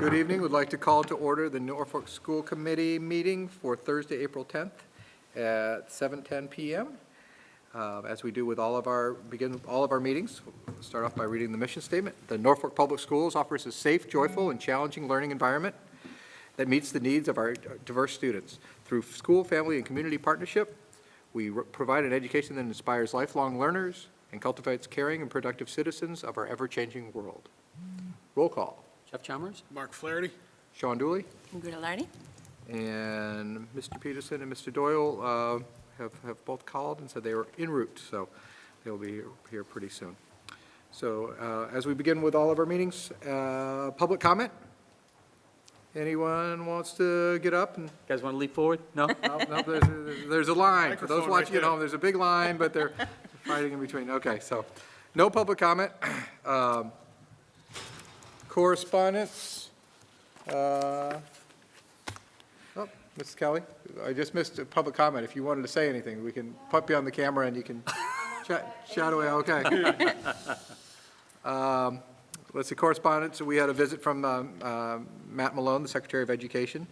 Good evening. Would like to call to order the Norfolk School Committee meeting for Thursday, April 10th at 7:10 p.m. As we do with all of our meetings, we'll start off by reading the mission statement. The Norfolk Public Schools offers a safe, joyful, and challenging learning environment that meets the needs of our diverse students. Through school, family, and community partnership, we provide an education that inspires lifelong learners and cultivates caring and productive citizens of our ever-changing world. Roll call. Jeff Chalmers? Mark Flaherty. Sean Dooley. Ingrid Lardy. And Mr. Peterson and Mr. Doyle have both called and said they were en route, so they'll be here pretty soon. So as we begin with all of our meetings, public comment? Anyone wants to get up? And You guys want to leap forward? No? no, there's a line. For those Microphone watching right at home, there's a big line, but they're fighting in between. Okay, so no public comment. Correspondence. Oh, Mrs. Kelly, I just missed a public comment. If you wanted to say anything, we can put you on the camera and you can chat away. Okay. Let's see, correspondence. So we had a visit from Matt Malone, the Secretary of Education,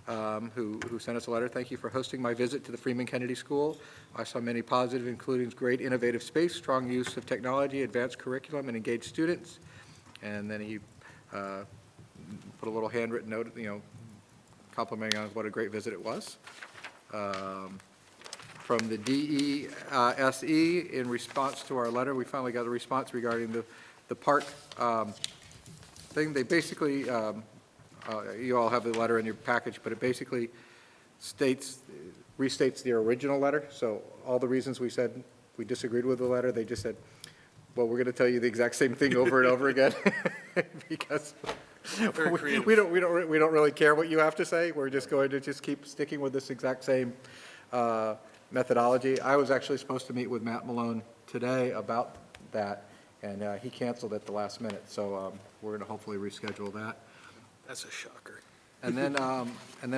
who sent us a letter. Thank you for hosting my visit to the Freeman Kennedy School. I saw many positive, including great innovative space, strong use of technology, advanced curriculum, and engaged students. And then he put a little handwritten note, complimenting on what a great visit it was. From the DESE, in response to our letter, we finally got a response regarding the park thing. They basically, you all have the letter in your package, but it basically restates the original letter. So all the reasons we said we disagreed with the letter, they just said, well, we're going to tell you the exact same thing over and over again because we don't really care what you have to say. We're just going to just keep sticking with this exact same methodology. I was actually supposed to meet with Matt Malone today about that, and he canceled at the last minute. So we're going to hopefully reschedule that. That's a shocker. And then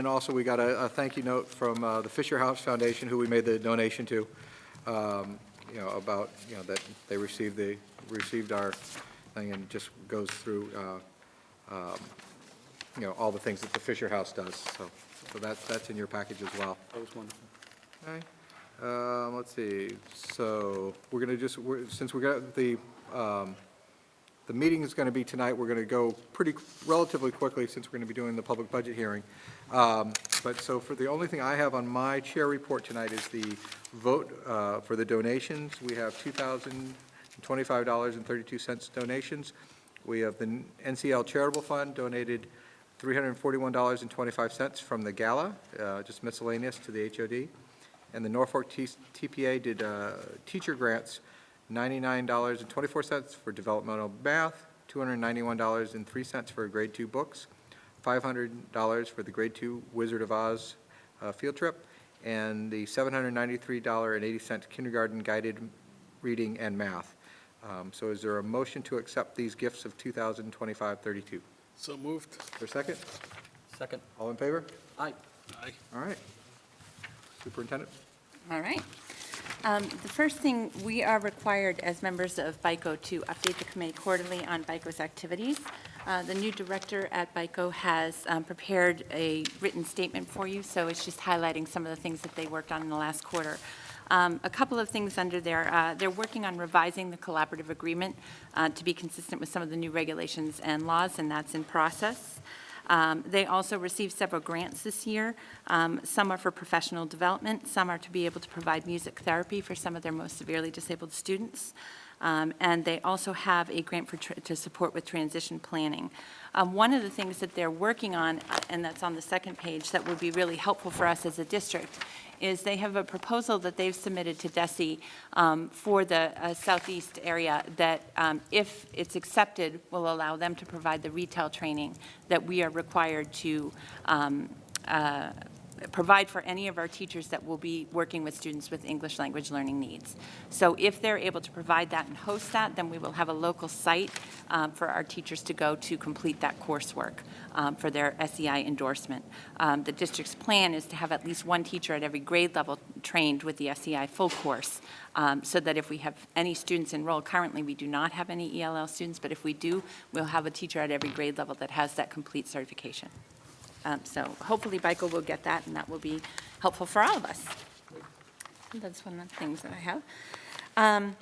also we got a thank you note from the Fisher House Foundation, who we made the donation to. About that they received our thing, and just goes through all the things that the Fisher House does. So that's in your package as well. That was wonderful. Okay. Let's see. So we're going to since we got the meeting is going to be tonight, we're going to go relatively quickly since we're going to be doing the public budget hearing. But so for the only thing I have on my chair report tonight is the vote for the donations. We have $2,025.32 donations. We have the NCL Charitable Fund donated $341.25 from the gala, just miscellaneous to the HOD. And the Norfolk TPA did teacher grants, $99.24 for developmental math, $291.03 for grade 2 books, $500 for the grade 2 Wizard of Oz field trip, and the $793.80 kindergarten guided reading and math. So is there a motion to accept these gifts of $2,025.32? So moved. For a second? Second. All in favor? Aye. Aye. All right. Superintendent? All right. The first thing, we are required as members of BICO to update the committee quarterly on BICO's activities. The new director at BICO has prepared a written statement for you, so it's just highlighting some of the things that they worked on in the last quarter. A couple of things under there. They're working on revising the collaborative agreement to be consistent with some of the new regulations and laws, and that's in process. They also received several grants this year. Some are for professional development. Some are to be able to provide music therapy for some of their most severely disabled students. And they also have a grant to support with transition planning. One of the things that they're working on, and that's on the second page, that would be really helpful for us as a district, is they have a proposal that they've submitted to DESE for the southeast area that, if it's accepted, will allow them to provide the retail training that we are required to provide for any of our teachers that will be working with students with English language learning needs. So if they're able to provide that and host that, then we will have a local site for our teachers to go to complete that coursework for their SEI endorsement. The district's plan is to have at least one teacher at every grade level trained with the SEI full course, so that if we have any students enrolled, currently we do not have any ELL students, but if we do, we'll have a teacher at every grade level that has that complete certification. So hopefully BICO will get that, and that will be helpful for all of us. That's one of the things that I have.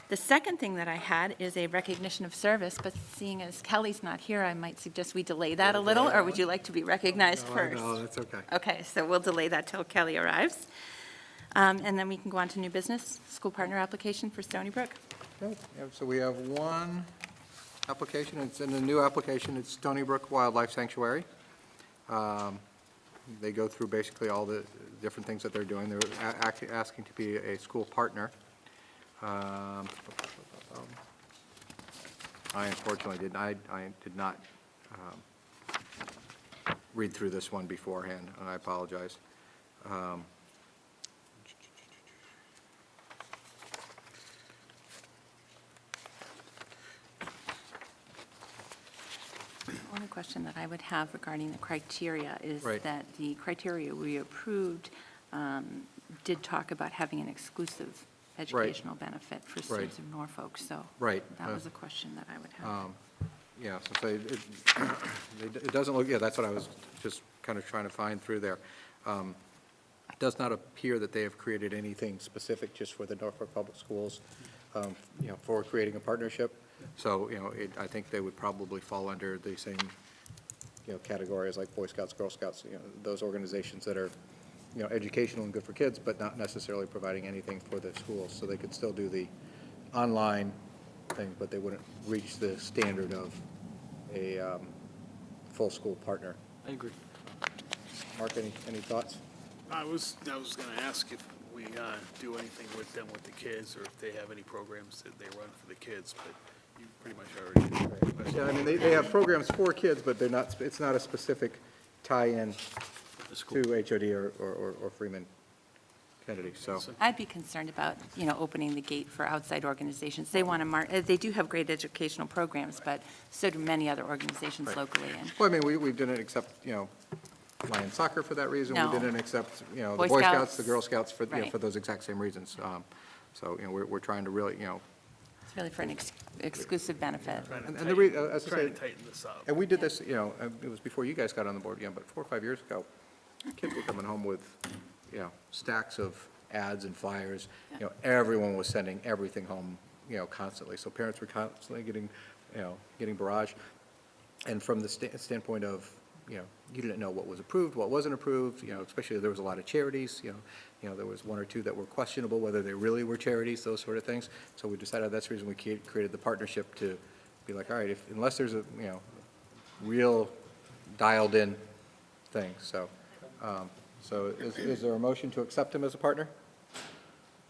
The second thing that I had is a recognition of service, but seeing as Kelly's not here, I might suggest we delay that a little, or would you like to be recognized first? No, that's okay. Okay, so we'll delay that till Kelly arrives. And then we can go on to new business, school partner application for Stony Brook. Okay, so we have one application, it's in a new application, it's Stony Brook Wildlife Sanctuary. They go through basically all the different things that they're doing. They're actually asking to be a school partner. I unfortunately did not read through this one beforehand, and I apologize. The only question that I would have regarding the criteria is Right. that the criteria we approved did talk about having an exclusive educational benefit for students of Norfolk, so Right. that was a question that I would have. Yeah, so say, it doesn't look, yeah, that's what I was just kind of trying to find through there. It does not appear that they have created anything specific just for the Norfolk Public Schools, for creating a partnership. So, I think they would probably fall under the same, categories like Boy Scouts, Girl Scouts, those organizations that are, educational and good for kids, but not necessarily providing anything for the schools. So they could still do the online thing, but they wouldn't reach the standard of a full school partner. I agree. Mark, any thoughts? I was going to ask if we do anything with them with the kids, or if they have any programs that they run for the kids, but you pretty much already did. Yeah, I mean, they have programs for kids, but they're not, it's not a specific tie-in The school. to HOD or Freeman Kennedy, so. I'd be concerned about, opening the gate for outside organizations. They want to they do have great educational programs, but so do many other organizations Right. locally. And Well, I mean, we didn't accept, Lion Soccer for that reason. No. We didn't accept, the Boy Boy Scouts, Scouts. the Girl Scouts for, Right. for those exact same reasons. So, we're trying to really, it's really for an exclusive benefit. And the as I Trying say, to tighten this up. and we did this, it was before you guys got on the board again, but 4 or 5 years ago, kids were coming home with, stacks of ads and flyers. Everyone was sending everything home, constantly. So parents were constantly getting barrage. And from the standpoint of, you didn't know what was approved, what wasn't approved, especially there was a lot of charities, there was 1 or 2 that were questionable whether they really were charities, those sort of things. So we decided that's the reason we created the partnership, to be like, all right, unless there's a, real dialed-in thing, so. So is there a motion to accept him as a partner?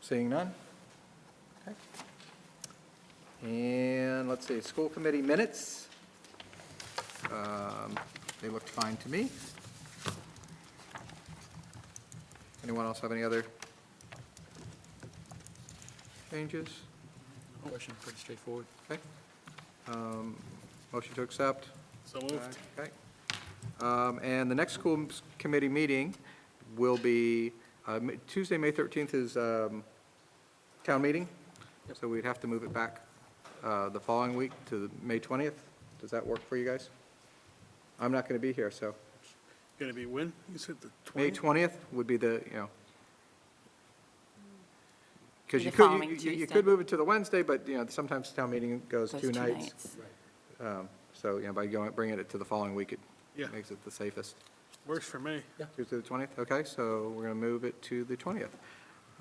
Seeing none? Okay. And let's see, school committee minutes. They looked fine to me. Anyone else have any other changes? Question pretty straightforward. Okay. Motion to accept. So moved. Okay. And the next school committee meeting will be, Tuesday, May 13th is town meeting, so we'd have to move it back the following week to May 20th. Does that work for you guys? I'm not going to be here, so Going to be when? You said the 20th? May 20th would be the, because Be you the could, following you Tuesday. could move it to the Wednesday, but, sometimes town meeting goes Those 2 nights. So, by bringing it to the following week, it Yeah. makes it the safest. Works for me. Tuesday the 20th, okay, so we're going to move it to the 20th.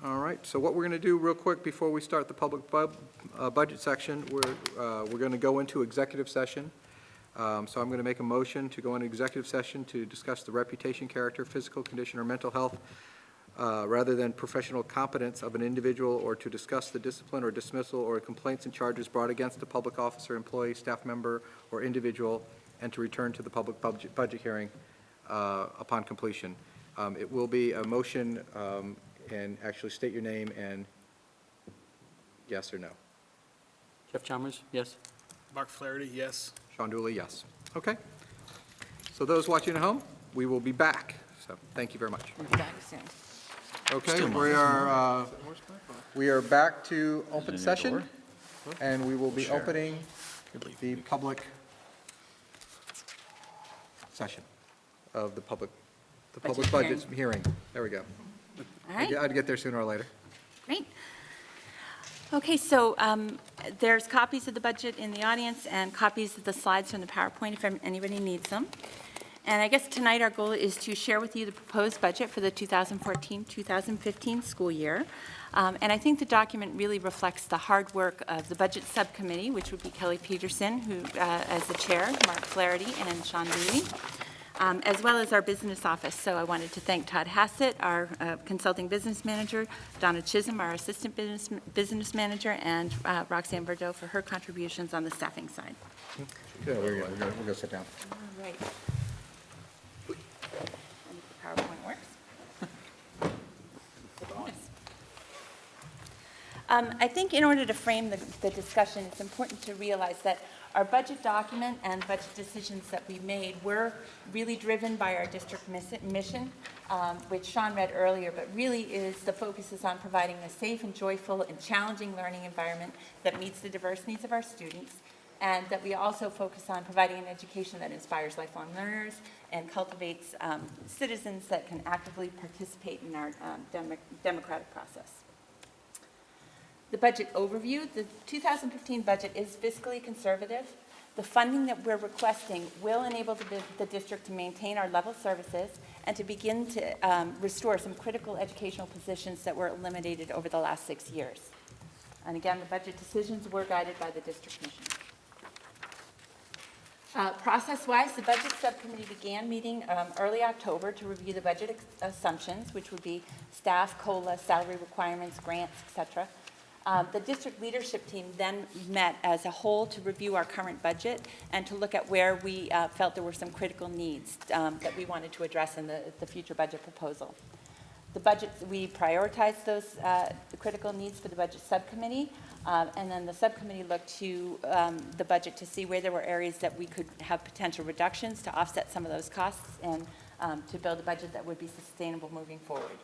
All right, so what we're going to do real quick before we start the public budget section, we're going to go into executive session. So I'm going to make a motion to go into executive session to discuss the reputation, character, physical condition, or mental health, rather than professional competence of an individual, or to discuss the discipline or dismissal or complaints and charges brought against a public officer, employee, staff member, or individual, and to return to the public budget hearing upon completion. It will be a motion, and actually state your name and yes or no. Jeff Chalmers, yes? Mark Flaherty, yes. Sean Dooley, yes. Okay. So those watching at home, we will be back. So thank you very much. We'll be back soon. Okay, Still we are back to open session, and we will be Sure. opening the public session of the public Budget budget hearing. There we go. All right. I'd get there sooner or later. Great. Okay, so there's copies of the budget in the audience and copies of the slides from the PowerPoint if anybody needs them. And I guess tonight our goal is to share with you the proposed budget for the 2014-2015 school year. And I think the document really reflects the hard work of the Budget Subcommittee, which would be Kelly Peterson, who, as the chair, Mark Flaherty, and Sean Dooley, as well as our business office. So I wanted to thank Todd Hassett, our consulting business manager, Donna Chisholm, our assistant business manager, and Roxanne Bordeaux for her contributions on the staffing side. Yeah, we're going to sit down. All right. And if the PowerPoint works. Yes. I think in order to frame the discussion, it's important to realize that our budget document and budget decisions that we made were really driven by our district mission, which Sean read earlier, but really the focus is on providing a safe and joyful and challenging learning environment that meets the diverse needs of our students, and that we also focus on providing an education that inspires lifelong learners and cultivates citizens that can actively participate in our democratic process. The budget overview, the 2015 budget is fiscally conservative. The funding that we're requesting will enable the district to maintain our level services and to begin to restore some critical educational positions that were eliminated over the last 6 years. And again, the budget decisions were guided by the district mission. Process-wise, the Budget Subcommittee began meeting early October to review the budget assumptions, which would be staff, COLA, salary requirements, grants, et cetera. The district leadership team then met as a whole to review our current budget and to look at where we felt there were some critical needs that we wanted to address in the future budget proposal. The budget, we prioritized those the critical needs for the Budget Subcommittee, and then the subcommittee looked to the budget to see where there were areas that we could have potential reductions to offset some of those costs and to build a budget that would be sustainable moving forward.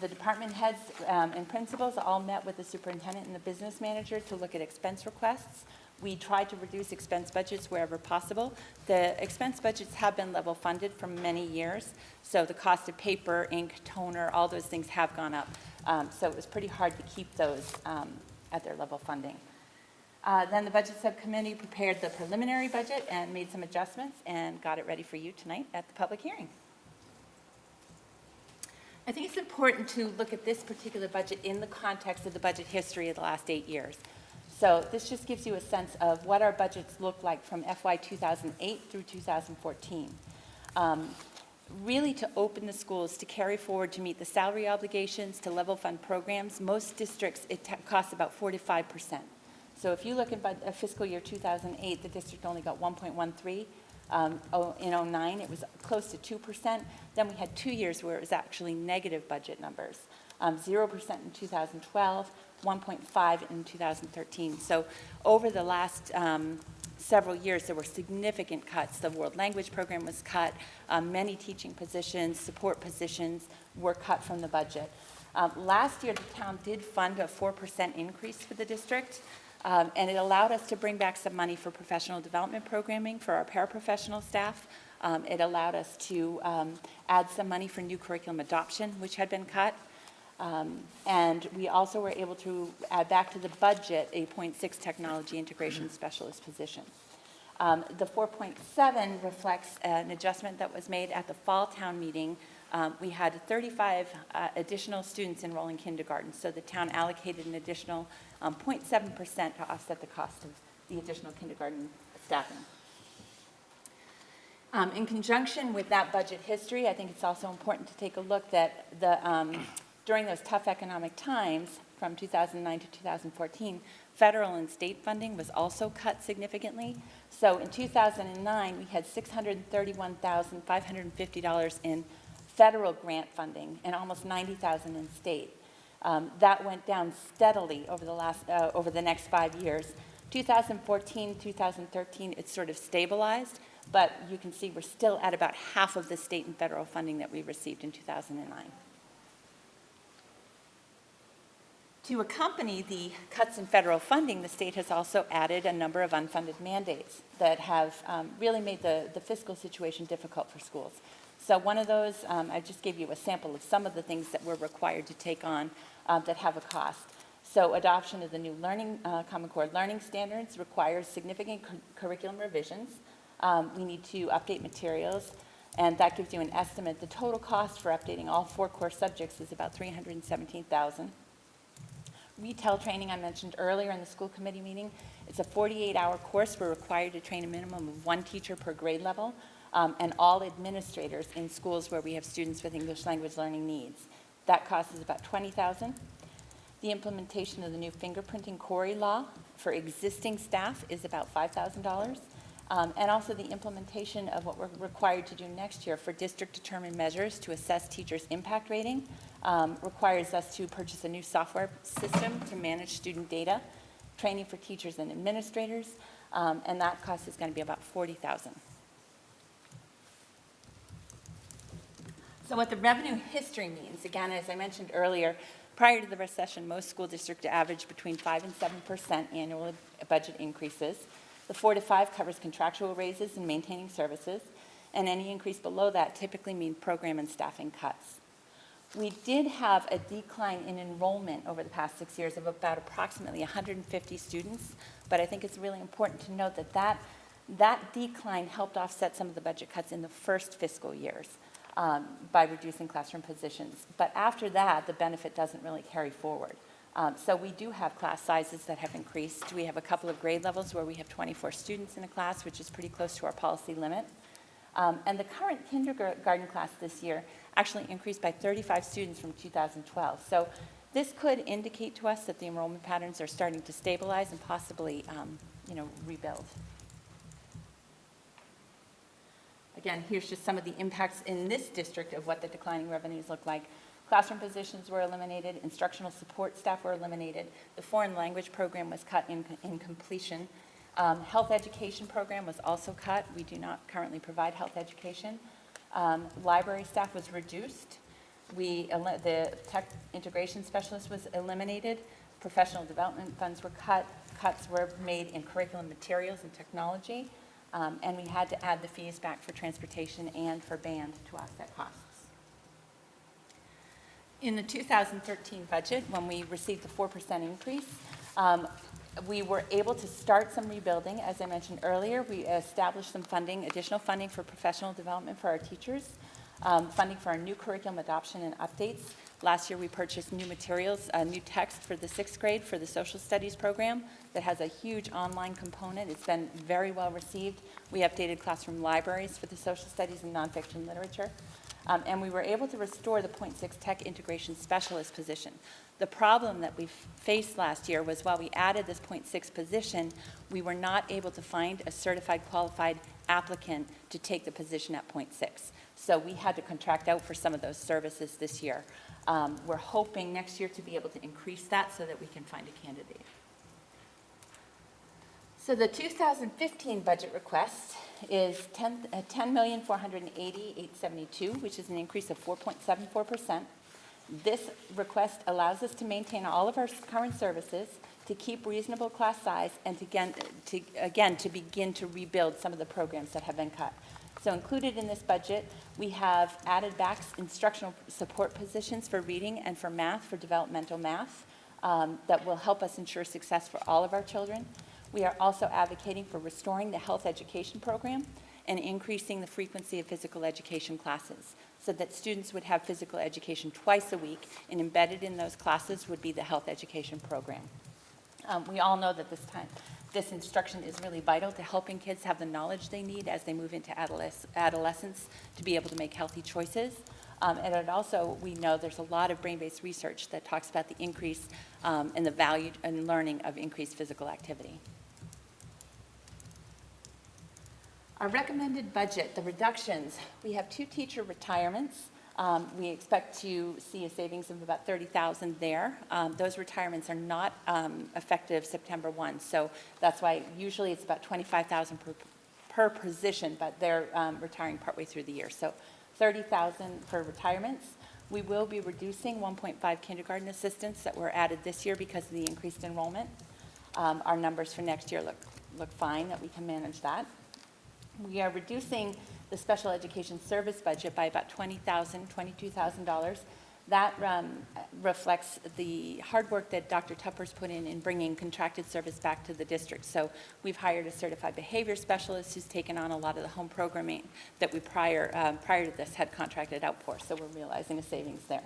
The department heads and principals all met with the superintendent and the business manager to look at expense requests. We tried to reduce expense budgets wherever possible. The expense budgets have been level funded for many years, so the cost of paper, ink, toner, all those things have gone up. So it was pretty hard to keep those at their level funding. Then the Budget Subcommittee prepared the preliminary budget and made some adjustments and got it ready for you tonight at the public hearing. I think it's important to look at this particular budget in the context of the budget history of the last 8 years. So this just gives you a sense of what our budgets look like from FY 2008 through 2014. Really to open the schools, to carry forward, to meet the salary obligations, to level fund programs, most districts, it costs about 45%. So if you look at fiscal year 2008, the district only got 1.13. In 09, it was close to 2%. Then we had 2 years where it was actually negative budget numbers, 0% in 2012, 1.5 in 2013. So over the last several years, there were significant cuts. The world language program was cut. Many teaching positions, support positions were cut from the budget. Last year, the town did fund a 4% increase for the district. And it allowed us to bring back some money for professional development programming for our paraprofessional staff. It allowed us to add some money for new curriculum adoption, which had been cut. And we also were able to add back to the budget a 0.6 technology integration specialist position. The 4.7 reflects an adjustment that was made at the fall town meeting. We had 35 additional students enroll in kindergarten, so the town allocated an additional 0.7% to offset the cost of the additional kindergarten staffing. In conjunction with that budget history, I think it's also important to take a look that during those tough economic times from 2009 to 2014, federal and state funding was also cut significantly. So in 2009, we had $631,550 in federal grant funding and almost 90,000 in state. That went down steadily over the next 5 years. 2014, 2013, it's sort of stabilized, but you can see we're still at about half of the state and federal funding that we received in 2009. To accompany the cuts in federal funding, the state has also added a number of unfunded mandates that have really made the fiscal situation difficult for schools. So one of those, I just gave you a sample of some of the things that we're required to take on that have a cost. So adoption of the new Common Core learning standards requires significant curriculum revisions. We need to update materials, and that gives you an estimate. The total cost for updating all 4 core subjects is about $317,000. Retail training, I mentioned earlier in the school committee meeting. It's a 48-hour course. We're required to train a minimum of 1 teacher per grade level, and all administrators in schools where we have students with English language learning needs. That cost is about $20,000. The implementation of the new fingerprinting CORI law for existing staff is about $5,000. And also the implementation of what we're required to do next year for district-determined measures to assess teachers' impact rating requires us to purchase a new software system to manage student data, training for teachers and administrators, and that cost is going to be about $40,000. So what the revenue history means, again, as I mentioned earlier, prior to the recession, most school districts averaged between 5 and 7% annual budget increases. The 4 to 5 covers contractual raises and maintaining services, and any increase below that typically means program and staffing cuts. We did have a decline in enrollment over the past 6 years of about approximately 150 students, but I think it's really important to note that that decline helped offset some of the budget cuts in the first fiscal years by reducing classroom positions. But after that, the benefit doesn't really carry forward. So we do have class sizes that have increased. We have a couple of grade levels where we have 24 students in a class, which is pretty close to our policy limit. And the current kindergarten class this year actually increased by 35 students from 2012. So this could indicate to us that the enrollment patterns are starting to stabilize and possibly, rebuild. Again, here's just some of the impacts in this district of what the declining revenues look like. Classroom positions were eliminated, instructional support staff were eliminated, the foreign language program was cut in completion. Health education program was also cut. We do not currently provide health education. Library staff was reduced. The tech integration specialist was eliminated. Professional development funds were cut. Cuts were made in curriculum materials and technology. And we had to add the fees back for transportation and for band to offset costs. In the 2013 budget, when we received the 4% increase, we were able to start some rebuilding. As I mentioned earlier, we established some funding, additional funding for professional development for our teachers, funding for our new curriculum adoption and updates. Last year, we purchased new materials, new text for the 6th grade for the social studies program that has a huge online component. It's been very well received. We updated classroom libraries for the social studies and nonfiction literature. And we were able to restore the .6 tech integration specialist position. The problem that we faced last year was while we added this .6 position, we were not able to find a certified qualified applicant to take the position at .6. So we had to contract out for some of those services this year. We're hoping next year to be able to increase that so that we can find a candidate. So the 2015 budget request is $10,480,872, which is an increase of 4.74%. This request allows us to maintain all of our current services, to keep reasonable class size, and to begin to rebuild some of the programs that have been cut. So included in this budget, we have added back instructional support positions for reading and for math, for developmental math, that will help us ensure success for all of our children. We are also advocating for restoring the health education program and increasing the frequency of physical education classes so that students would have physical education twice a week, and embedded in those classes would be the health education program. We all know that this instruction is really vital to helping kids have the knowledge they need as they move into adolescence to be able to make healthy choices. And also, we know there's a lot of brain-based research that talks about the increase in the value and learning of increased physical activity. Our recommended budget, the reductions, we have 2 teacher retirements We expect to see a savings of about $30,000 there. Those retirements are not effective September 1, so that's why usually it's about $25,000 per position, but they're retiring partway through the year. So $30,000 for retirements. We will be reducing 1.5 kindergarten assistants that were added this year because of the increased enrollment. Our numbers for next year look fine, that we can manage that. We are reducing the special education service budget by about $22,000. That reflects the hard work that Dr. Tupper's put in bringing contracted service back to the district. So we've hired a certified behavior specialist who's taken on a lot of the home programming that we prior to this had contracted out for. So we're realizing a savings there.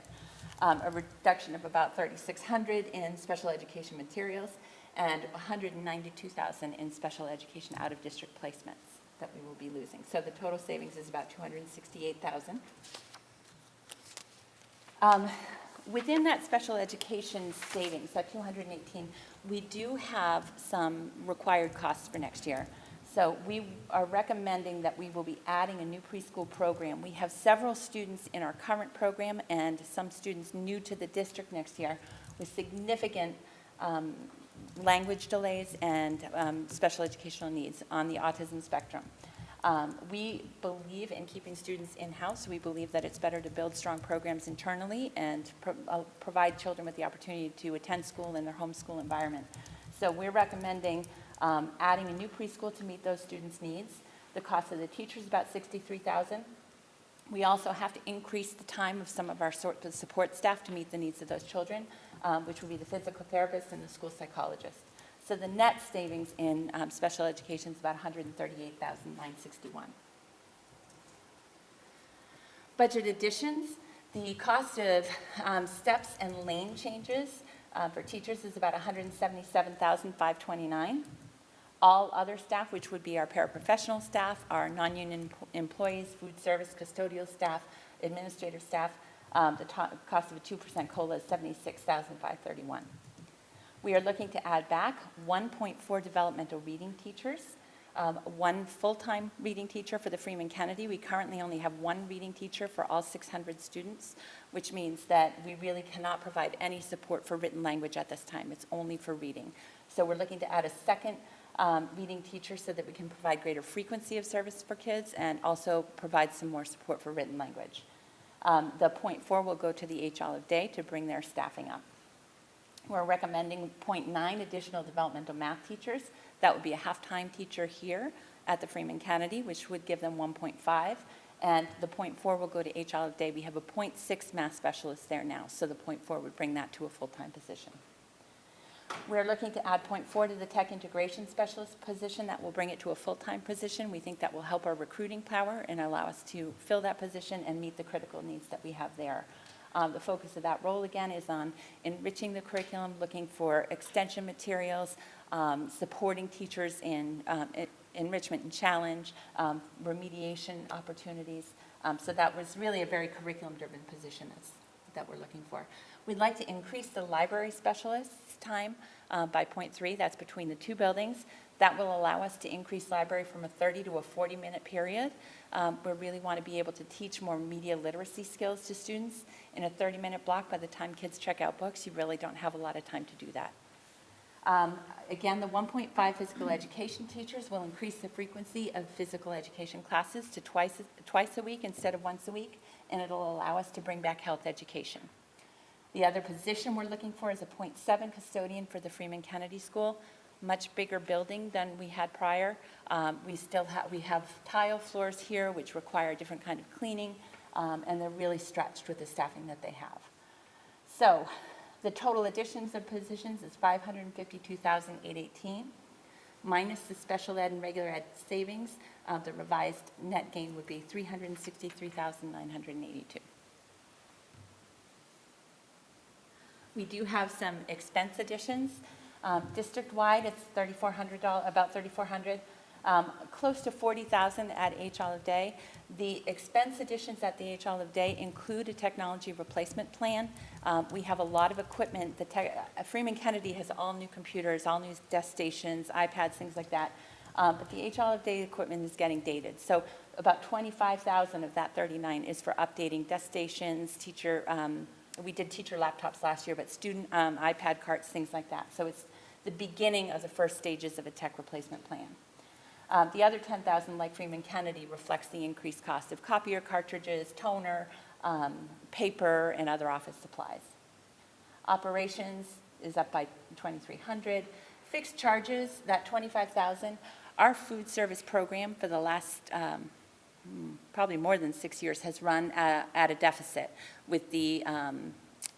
A reduction of about $3,600 in special education materials and $192,000 in special education out-of-district placements that we will be losing. So the total savings is about $268,000. Within that special education savings, that 218, we do have some required costs for next year. So we are recommending that we will be adding a new preschool program. We have several students in our current program and some students new to the district next year with significant language delays and special educational needs on the autism spectrum. We believe in keeping students in-house. We believe that it's better to build strong programs internally and provide children with the opportunity to attend school in their home school environment. So we're recommending adding a new preschool to meet those students' needs. The cost of the teacher is about $63,000. We also have to increase the time of some of our support staff to meet the needs of those children, which would be the physical therapist and the school psychologist. So the net savings in special education is about $138,961. Budget additions, the cost of steps and lane changes for teachers is about $177,529. All other staff, which would be our paraprofessional staff, our non-union employees, food service, custodial staff, administrative staff, the cost of a 2% COLA is $76,531. We are looking to add back 1.4 developmental reading teachers, one full-time reading teacher for the Freeman Kennedy. We currently only have one reading teacher for all 600 students, which means that we really cannot provide any support for written language at this time. It's only for reading. So we're looking to add a second reading teacher so that we can provide greater frequency of service for kids and also provide some more support for written language. The 0.4 will go to the H. Olive Day to bring their staffing up. We're recommending 0.9 additional developmental math teachers. That would be a half-time teacher here at the Freeman Kennedy, which would give them 1.5. And the 0.4 will go to H. Olive Day. We have a 0.6 math specialist there now, so the 0.4 would bring that to a full-time position. We're looking to add 0.4 to the tech integration specialist position. That will bring it to a full-time position. We think that will help our recruiting power and allow us to fill that position and meet the critical needs that we have there. The focus of that role, again, is on enriching the curriculum, looking for extension materials, supporting teachers in enrichment and challenge, remediation opportunities. So that was really a very curriculum-driven position that we're looking for. We'd like to increase the library specialist's time by 0.3. That's between the two buildings. That will allow us to increase library from a 30 to a 40-minute period. We really want to be able to teach more media literacy skills to students. In a 30-minute block, by the time kids check out books, you really don't have a lot of time to do that. Again, the 1.5 physical education teachers will increase the frequency of physical education classes to twice a week instead of once a week, and it'll allow us to bring back health education. The other position we're looking for is a 0.7 custodian for the Freeman Kennedy School. Much bigger building than we had prior. We have tile floors here which require a different kind of cleaning, and they're really stretched with the staffing that they have. So the total additions of positions is $552,818 minus the special ed and regular ed savings. The revised net gain would be $363,982. We do have some expense additions. District-wide, it's $3,400, about $3,400, close to $40,000 at H. Olive Day. The expense additions at the H. Olive Day include a technology replacement plan. We have a lot of equipment. Freeman Kennedy has all new computers, all new desk stations, iPads, things like that. But the H. Olive Day equipment is getting dated. So about 25,000 of that 39 is for updating desk stations, we did teacher laptops last year, but student iPad carts, things like that. So it's the beginning of the first stages of a tech replacement plan. The other 10,000, like Freeman Kennedy, reflects the increased cost of copier cartridges, toner, paper, and other office supplies. Operations is up by 2,300. Fixed charges, that 25,000, our food service program for the last probably more than 6 years has run at a deficit with the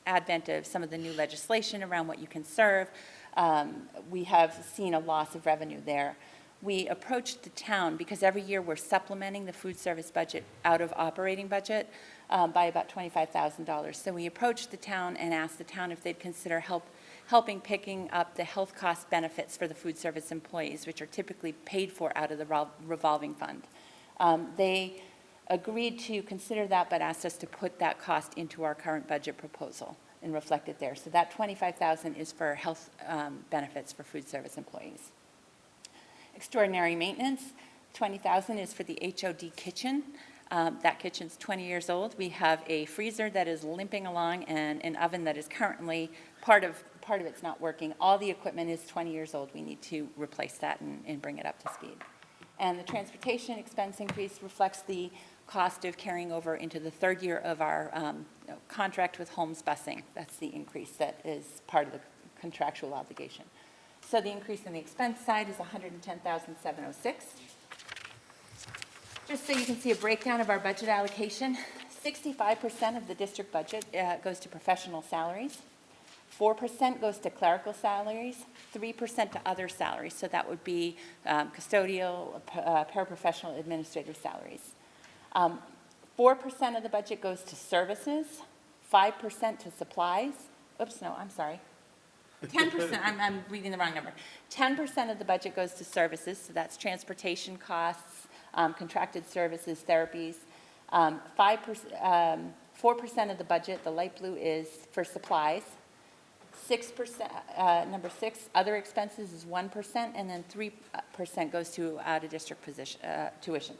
advent of some of the new legislation around what you can serve. We have seen a loss of revenue there. We approached the town because every year we're supplementing the food service budget out of operating budget by about $25,000. So we approached the town and asked the town if they'd consider helping picking up the health cost benefits for the food service employees, which are typically paid for out of the revolving fund. They agreed to consider that, but asked us to put that cost into our current budget proposal and reflect it there. So that $25,000 is for health benefits for food service employees. Extraordinary maintenance, $20,000 is for the HOD kitchen. That kitchen's 20 years old. We have a freezer that is limping along and an oven that is currently, part of it's not working. All the equipment is 20 years old. We need to replace that and bring it up to speed. And the transportation expense increase reflects the cost of carrying over into the third year of our contract with Holmes Busing. That's the increase that is part of the contractual obligation. So the increase in the expense side is $110,706. Just so you can see a breakdown of our budget allocation, 65% of the district budget goes to professional salaries, 4% goes to clerical salaries, 3% to other salaries. So that would be custodial, paraprofessional, administrative salaries. 4% of the budget goes to services, 5% to supplies. Oops, no, I'm sorry. 10%, I'm reading the wrong number. 10% of the budget goes to services, so that's transportation costs, contracted services, therapies. 4% of the budget, the light blue, is for supplies. 6%, number 6, other expenses is 1%, and then 3% goes to out-of-district tuitions.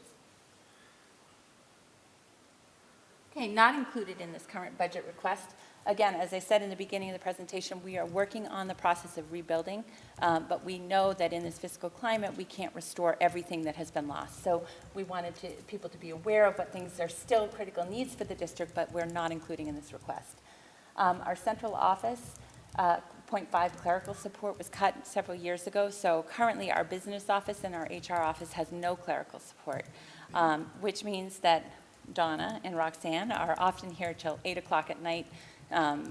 Okay, not included in this current budget request. Again, as I said in the beginning of the presentation, we are working on the process of rebuilding, but we know that in this fiscal climate, we can't restore everything that has been lost. So we wanted people to be aware of what things are still critical needs for the district, but we're not including in this request. Our central office, 0.5 clerical support was cut several years ago, so currently our business office and our HR office has no clerical support, which means that Donna and Roxanne are often here till 8 o'clock at night,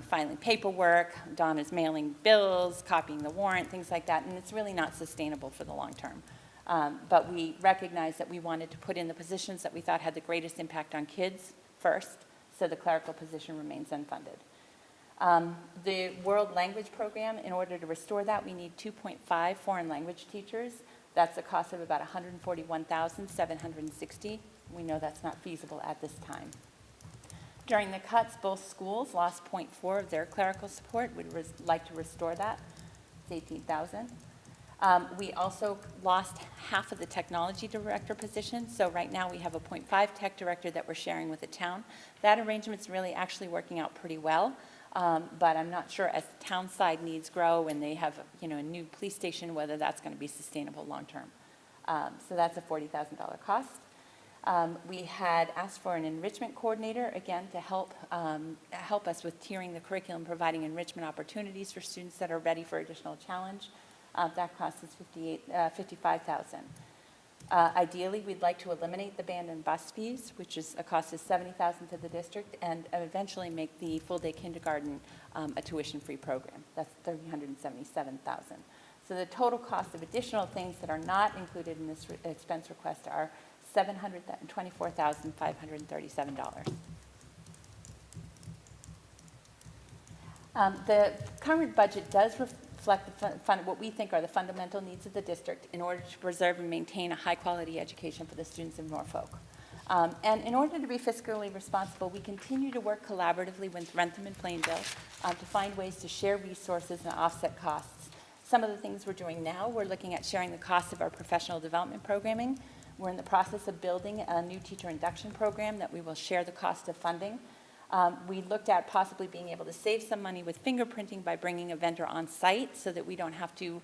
filing paperwork. Donna's mailing bills, copying the warrant, things like that, and it's really not sustainable for the long term. But we recognized that we wanted to put in the positions that we thought had the greatest impact on kids first, so the clerical position remains unfunded. The World Language Program, in order to restore that, we need 2.5 foreign language teachers. That's a cost of about $141,760. We know that's not feasible at this time. During the cuts, both schools lost 0.4 of their clerical support. We'd like to restore that. It's 18,000. We also lost half of the technology director position. So right now we have a 0.5 tech director that we're sharing with the town. That arrangement's really actually working out pretty well. But I'm not sure as the town side needs grow and they have a new police station, whether that's going to be sustainable long term. So that's a $40,000 cost. We had asked for an enrichment coordinator, again, to help us with tiering the curriculum, providing enrichment opportunities for students that are ready for additional challenge. That cost is $55,000. Ideally, we'd like to eliminate the band and bus fees, which is a cost of $70,000 to the district, and eventually make the full-day kindergarten a tuition-free program. That's $377,000. So the total cost of additional things that are not included in this expense request are $724,537. The current budget does reflect what we think are the fundamental needs of the district in order to preserve and maintain a high-quality education for the students of Norfolk. And in order to be fiscally responsible, we continue to work collaboratively with Rentham and Plainville to find ways to share resources and offset costs. Some of the things we're doing now, we're looking at sharing the cost of our professional development programming. We're in the process of building a new teacher induction program that we will share the cost of funding. We looked at possibly being able to save some money with fingerprinting by bringing a vendor on site so that we don't have to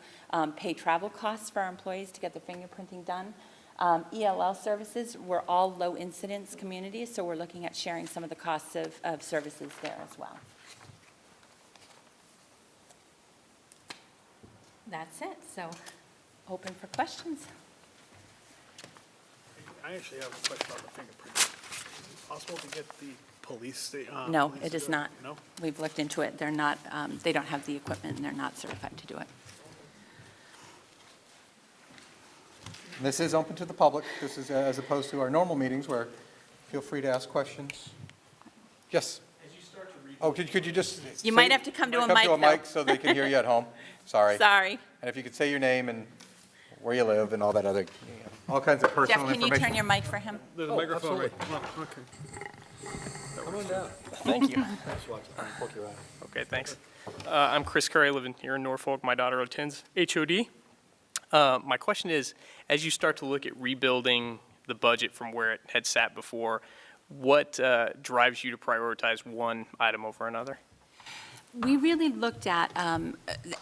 pay travel costs for our employees to get the fingerprinting done. ELL services, we're all low incidence communities, so we're looking at sharing some of the costs of services there as well. That's it, so open for questions. I actually have a question on the fingerprint. Is it possible to get the police? No, police it is to- not. No? We've looked into it. They're not, they don't have the equipment, and they're not certified to do it. This is open to the public. This is as opposed to our normal meetings where feel free to ask questions. Yes? As you start to read, Oh, could you just? You might have to come to a mic, Come to a though. mic so they can hear you at home. Sorry. Sorry. And if you could say your name and where you live and all that other, all kinds of Jeff, personal can you information. turn your mic for him? There's a microphone right. Oh, okay. thank you. Okay, thanks. I'm Chris Curry, living here in Norfolk. My daughter attends HOD. My question is, as you start to look at rebuilding the budget from where it had sat before, what drives you to prioritize one item over another? We really looked at,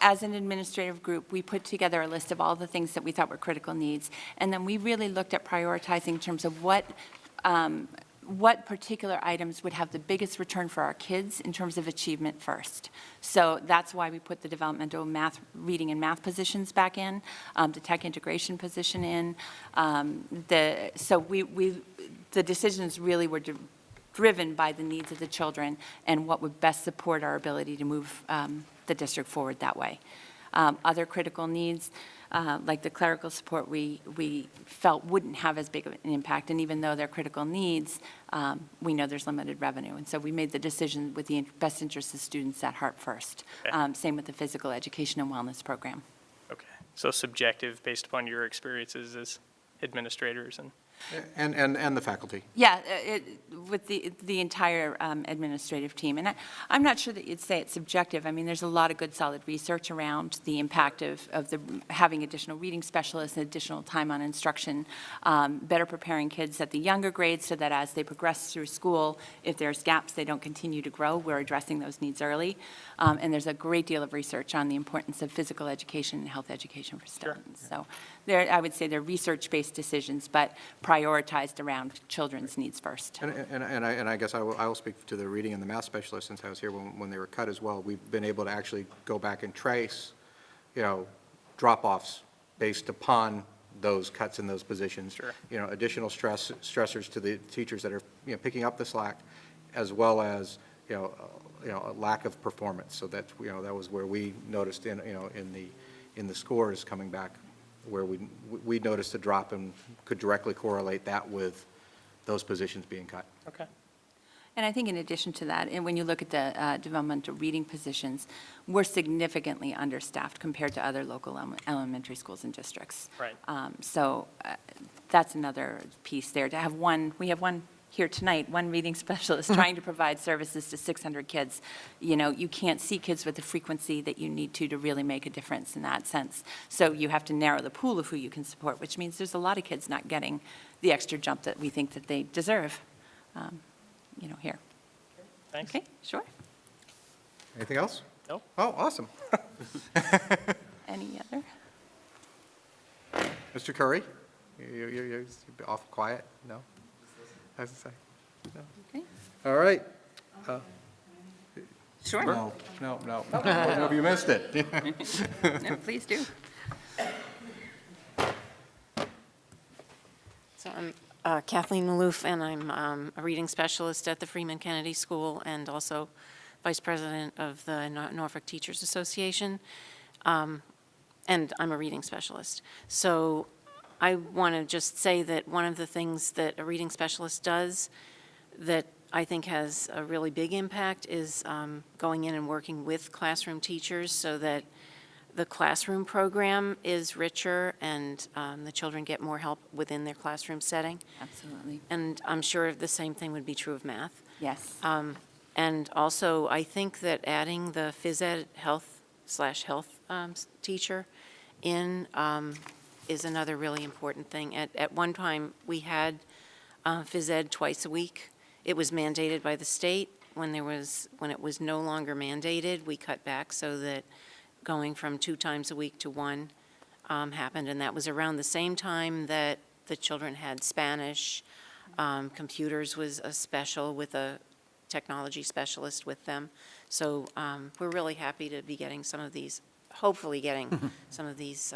as an administrative group, we put together a list of all the things that we thought were critical needs. And then we really looked at prioritizing in terms of what particular items would have the biggest return for our kids in terms of achievement first. So that's why we put the developmental math, reading and math positions back in, the tech integration position in. The decisions really were driven by the needs of the children and what would best support our ability to move the district forward that way. Other critical needs, like the clerical support, we felt wouldn't have as big of an impact, and even though they're critical needs, we know there's limited revenue, and so we made the decision with the best interest of students at heart first. Okay. Same with the physical education and wellness program. Okay, so subjective based upon your experiences as administrators and. And the faculty. Yeah, with the entire administrative team. And I'm not sure that you'd say it's subjective. I mean, there's a lot of good, solid research around the impact of having additional reading specialists and additional time on instruction, better preparing kids at the younger grades so that as they progress through school, if there's gaps, they don't continue to grow. We're addressing those needs early. And there's a great deal of research on the importance of physical education and health education for students. So I would say they're research-based decisions, but prioritized around children's needs first. And I guess I will speak to the reading and the math specialists since I was here when they were cut as well. We've been able to actually go back and trace, drop-offs based upon those cuts in those positions. Sure. Additional stressors to the teachers that are, picking up the slack, as well as, a lack of performance. So that, that was where we noticed in the scores coming back, where we noticed a drop and could directly correlate that with those positions being cut. Okay. And I think in addition to that, and when you look at the developmental reading positions, we're significantly understaffed compared to other local elementary schools and districts. Right. So that's another piece there. To have we have one here tonight, one reading specialist trying to provide services to 600 kids. You can't see kids with the frequency that you need to really make a difference in that sense. So you have to narrow the pool of who you can support, which means there's a lot of kids not getting the extra jump that we think that they deserve, here. Thanks. Okay, sure. Anything else? No. Oh, awesome. Any other? Mr. Curry, you're off quiet? No? I was gonna say, no. Okay. All right. Sure. No, you missed it. No, please do. So I'm Kathleen Maloof, and I'm a reading specialist at the Freeman Kennedy School and also vice president of the Norfolk Teachers Association, and I'm a reading specialist. So I want to just say that one of the things that a reading specialist does that I think has a really big impact is going in and working with classroom teachers so that the classroom program is richer and the children get more help within their classroom setting. Absolutely. And I'm sure the same thing would be true of math. Yes. And also, I think that adding the phys ed health health teacher in is another really important thing. At one time, we had phys ed twice a week. It was mandated by the state. When it was no longer mandated, we cut back so that going from 2 times a week to 1 happened, and that was around the same time that the children had Spanish. Computers was a special with a technology specialist with them. So we're really happy to be getting some of these, hopefully getting some of these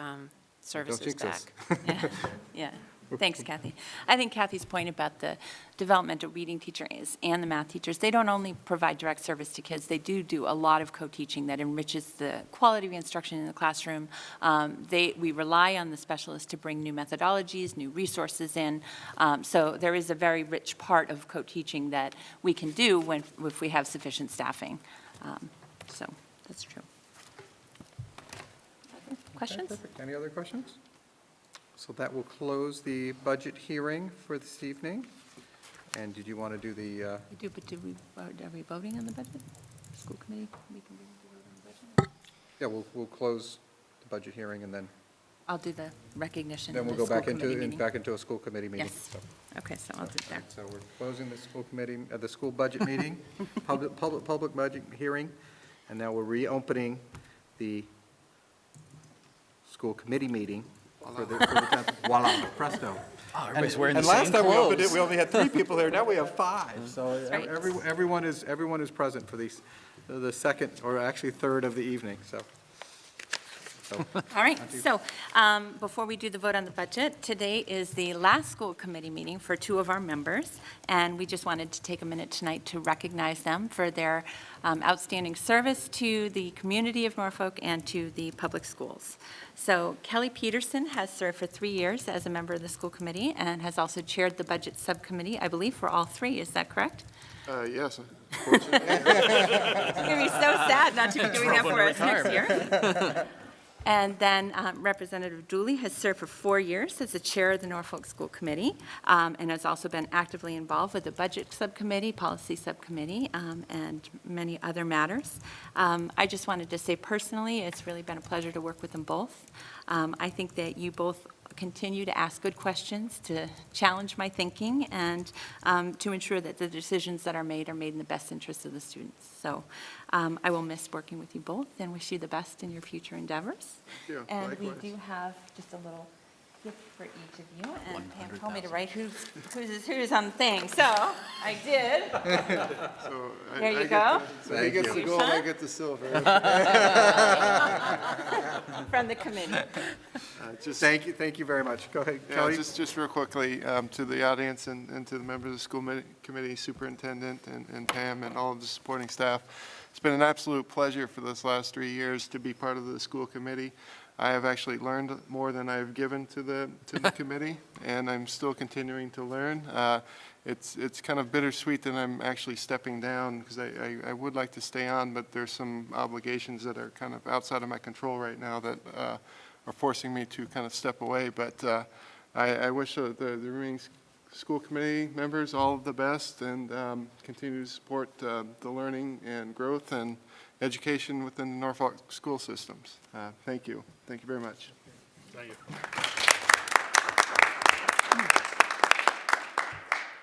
services jinx back. us. Yeah, thanks, Kathy. I think Kathy's point about the developmental reading teacher and the math teachers, they don't only provide direct service to kids, they do a lot of co-teaching that enriches the quality of instruction in the classroom. We rely on the specialists to bring new methodologies, new resources in. So there is a very rich part of co-teaching that we can do if we have sufficient staffing. So that's true. Questions? Perfect. Any other questions? So that will close the budget hearing for this evening. And did you want to do the, We do, but are we voting on the budget? School committee? We can vote on the budget? yeah, we'll close the budget hearing and then I'll do the recognition. we'll of the go school back committee meeting. into a school committee meeting. Yes. So- Okay, so I'll do that. So we're closing the school committee, the school budget meeting, public budget hearing, and now we're reopening the school committee meeting for the 10th. Voila, presto. Everybody's wearing the And same last time we opened it, clothes. we only had 3 people here, now we have 5. So right. everyone is present for the second, or actually third of the evening, so. All right, so before we do the vote on the budget, today is the last school committee meeting for 2 of our members, and we just wanted to take a minute tonight to recognize them for their outstanding service to the community of Norfolk and to the public schools. So Kelly Peterson has served for 3 years as a member of the school committee and has also chaired the budget subcommittee, I believe, for all 3. Is that correct? Yes. It's going to be so sad not to be doing that for us next year. And then Representative Dooley has served for 4 years as the chair of the Norfolk School Committee and has also been actively involved with the Budget Subcommittee, Policy Subcommittee, and many other matters. I just wanted to say personally, it's really been a pleasure to work with them both. I think that you both continue to ask good questions, to challenge my thinking, and to ensure that the decisions that are made in the best interest of the students. So I will miss working with you both and wish you the best in your future endeavors. you. And we Likewise. do have just a little gift for each of you, and Pam told me to write who's on the thing, so I did. So There you go. So he gets the you. gold, I get the silver. From the committee. Just, Thank you very much. Go ahead, yeah, Kelly. just real quickly, to the audience and to the members of the school committee, superintendent, and Pam, and all of the supporting staff. It's been an absolute pleasure for this last 3 years to be part of the school committee. I have actually learned more than I've given to the committee, and I'm still continuing to learn. It's kind of bittersweet that I'm actually stepping down, because I would like to stay on, but there's some obligations that are kind of outside of my control right now that are forcing me to kind of step away. But I wish the remaining school committee members all of the best, and continue to support the learning and growth and education within the Norfolk school systems. Thank you. Thank you very much. Thank you.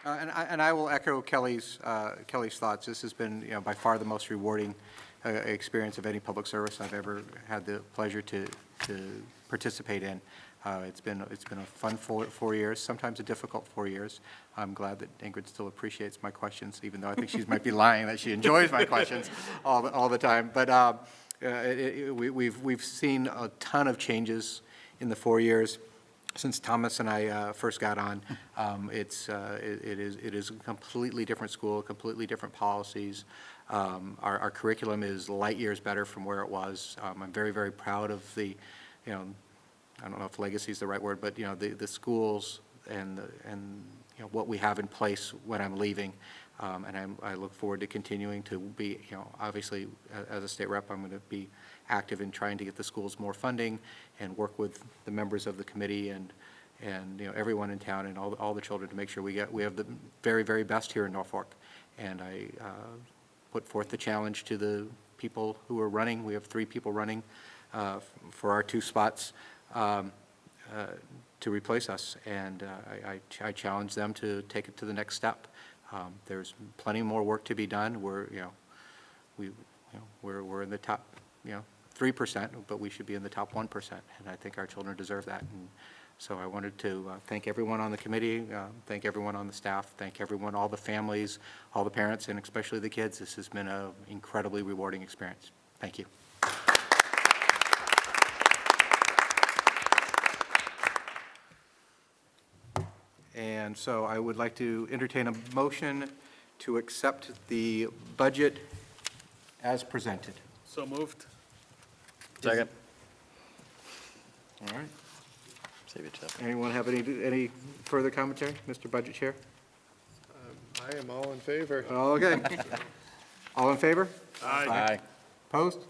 And I will echo Kelly's thoughts. This has been, by far the most rewarding experience of any public service I've ever had the pleasure to participate in. It's been a fun 4 years, sometimes a difficult 4 years. I'm glad that Ingrid still appreciates my questions, even though I think she might be lying that she enjoys my questions all the time. But we've seen a ton of changes in the 4 years since Thomas and I first got on. It is a completely different school, completely different policies. Our curriculum is light years better from where it was. I'm very, very proud of the, I don't know if legacy is the right word, but the schools and what we have in place when I'm leaving. And I look forward to continuing to be, obviously, as a state rep, I'm going to be active in trying to get the schools more funding and work with the members of the committee and everyone in town and all the children to make sure we have the very, very best here in Norfolk. And put forth the challenge to the people who are running. We have 3 people running for our 2 spots to replace us, and I challenge them to take it to the next step. There's plenty more work to be done. We're in the top, 3%, but we should be in the top 1%, and I think our children deserve that. And so I wanted to thank everyone on the committee, thank everyone on the staff, thank everyone, all the families, all the parents, and especially the kids. This has been an incredibly rewarding experience. Thank you. And so I would like to entertain a motion to accept the budget as presented. So moved? Second. All right. Save it, Jeff. Anyone have any further commentary, Mr. Budget Chair? I am all in favor. Okay. All in favor? Aye. Opposed?